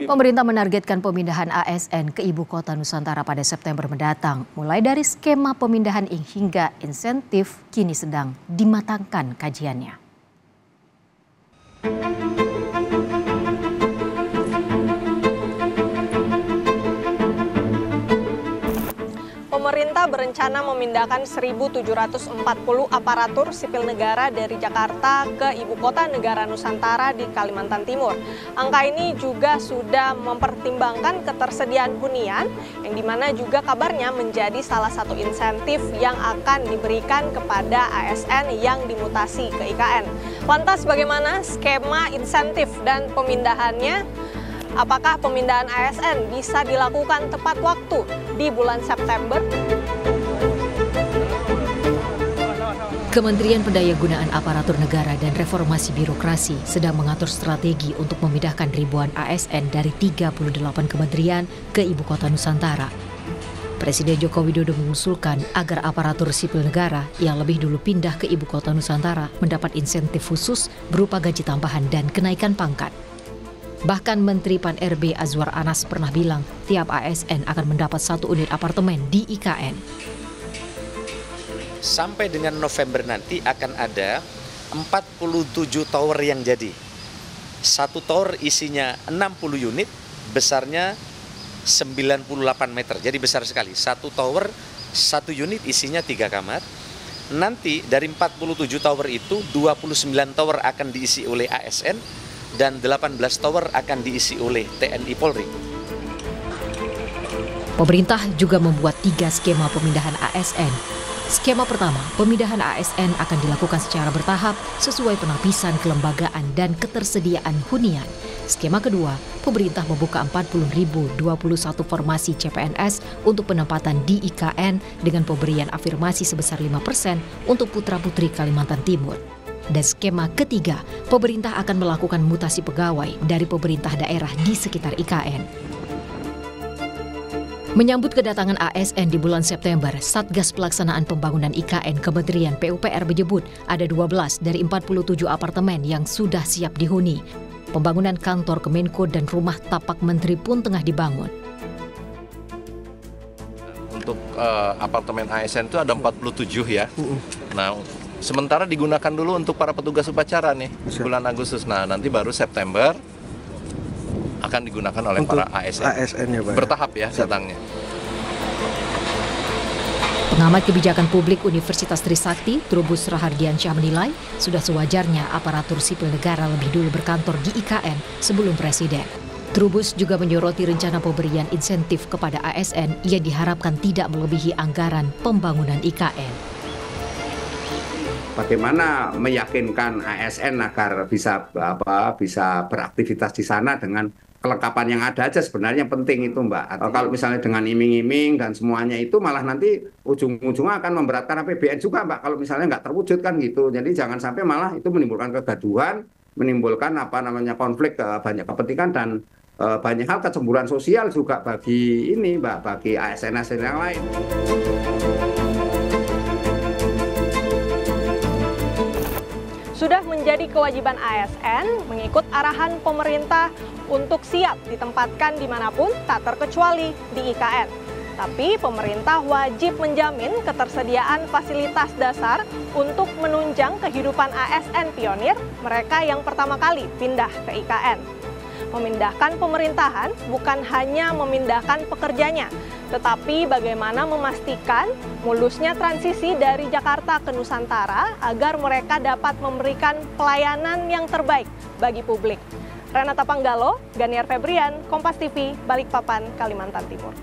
Pemerintah menargetkan pemindahan ASN ke ibu kota Nusantara pada September mendatang. Mulai dari skema pemindahan hingga insentif kini sedang dimatangkan kajiannya. Pemerintah berencana memindahkan 1.740 aparatur sipil negara dari Jakarta ke ibu kota negara Nusantara di Kalimantan Timur. Angka ini juga sudah mempertimbangkan ketersediaan hunian, yang dimana juga kabarnya menjadi salah satu insentif yang akan diberikan kepada ASN yang dimutasi ke IKN. Lantas bagaimana skema insentif dan pemindahannya? Apakah pemindahan ASN bisa dilakukan tepat waktu di bulan September? Kementerian Pendayagunaan Aparatur Negara dan Reformasi Birokrasi sedang mengatur strategi untuk memindahkan ribuan ASN dari 38 kementerian ke ibu kota Nusantara. Presiden Joko Widodo mengusulkan agar aparatur sipil negara yang lebih dulu pindah ke ibu kota Nusantara mendapat insentif khusus berupa gaji tambahan dan kenaikan pangkat. Bahkan Menteri Pan-RB Azwar Anas pernah bilang tiap ASN akan mendapat 1 unit apartemen di IKN. Sampai dengan November nanti akan ada 47 tower yang jadi. 1 tower isinya 60 unit, besarnya 98 meter, jadi besar sekali. 1 tower, 1 unit isinya 3 kamar. Nanti dari 47 tower itu, 29 tower akan diisi oleh ASN, dan 18 tower akan diisi oleh TNI Polri. Pemerintah juga membuat 3 skema pemindahan ASN. Skema pertama, pemindahan ASN akan dilakukan secara bertahap sesuai penapisan kelembagaan dan ketersediaan hunian. Skema kedua, pemerintah membuka 40.021 formasi CPNS untuk penempatan di IKN dengan pemberian afirmasi sebesar 5% untuk putra-putri Kalimantan Timur. Dan skema ketiga, pemerintah akan melakukan mutasi pegawai dari pemerintah daerah di sekitar IKN. Menyambut kedatangan ASN di bulan September, Satgas Pelaksanaan Pembangunan IKN Kementerian PUPR menyebut ada 12 dari 47 apartemen yang sudah siap dihuni. Pembangunan kantor Kemenko dan rumah tapak menteri pun tengah dibangun. Untuk apartemen ASN itu ada 47 ya. Nah, sementara digunakan dulu untuk para petugas upacara nih, bulan Agustus. Nah, nanti baru September akan digunakan oleh untuk para ASN ya, Pak. Bertahap ya datangnya. Pengamat kebijakan publik Universitas Trisakti, Trubus Rahardiansyah menilai sudah sewajarnya aparatur sipil negara lebih dulu berkantor di IKN sebelum Presiden. Trubus juga menyoroti rencana pemberian insentif kepada ASN yang diharapkan tidak melebihi anggaran pembangunan IKN. Bagaimana meyakinkan ASN agar bisa beraktivitas di sana dengan kelengkapan yang ada aja sebenarnya penting itu, Mbak. Atau kalau misalnya dengan iming-iming dan semuanya itu malah nanti ujung-ujungnya akan memberatkan APBN juga, Mbak. Kalau misalnya nggak terwujud kan gitu. Jadi jangan sampai malah itu menimbulkan kegaduhan, menimbulkan konflik banyak kepentingan dan banyak hal kecemburuan sosial juga bagi ini, Mbak, bagi ASN-ASN yang lain. Sudah menjadi kewajiban ASN mengikut arahan pemerintah untuk siap ditempatkan dimanapun tak terkecuali di IKN. Tapi pemerintah wajib menjamin ketersediaan fasilitas dasar untuk menunjang kehidupan ASN pionir mereka yang pertama kali pindah ke IKN. Memindahkan pemerintahan bukan hanya memindahkan pekerjanya, tetapi bagaimana memastikan mulusnya transisi dari Jakarta ke Nusantara agar mereka dapat memberikan pelayanan yang terbaik bagi publik. Renata Panggalo, Ganiar Febrian, Kompas TV, Balikpapan, Kalimantan Timur.